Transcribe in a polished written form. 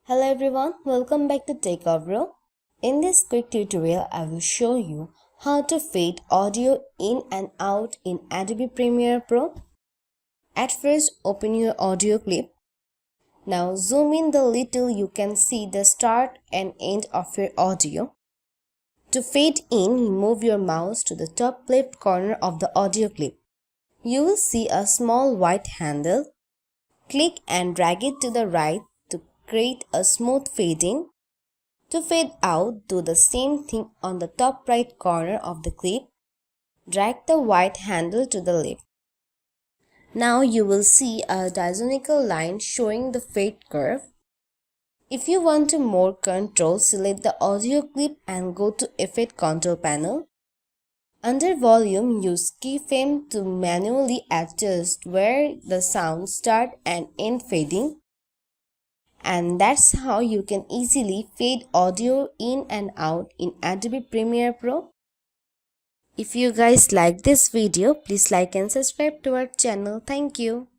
Hello everyone, welcome back to Techavro. In this quick tutorial, I will show you how to fade audio in and out in Adobe Premiere Pro. At first, open your audio clip. Now zoom in the little you can see the start and end of your audio. To fade in, move your mouse to the top left corner of the audio clip. You will see a small white handle. Click and drag it to the right to create a smooth fading. To fade out, do the same thing on the top right corner of the clip. Drag the white handle to the left. Now you will see a diagonal line showing the fade curve. If you want to more control, select the audio clip and go to Effect Control panel. Under Volume, use keyframe to manually adjust where the sound start and end fading. And that's how you can easily fade audio in and out in Adobe Premiere Pro. If you guys like this video, please like and subscribe to our channel. Thank you.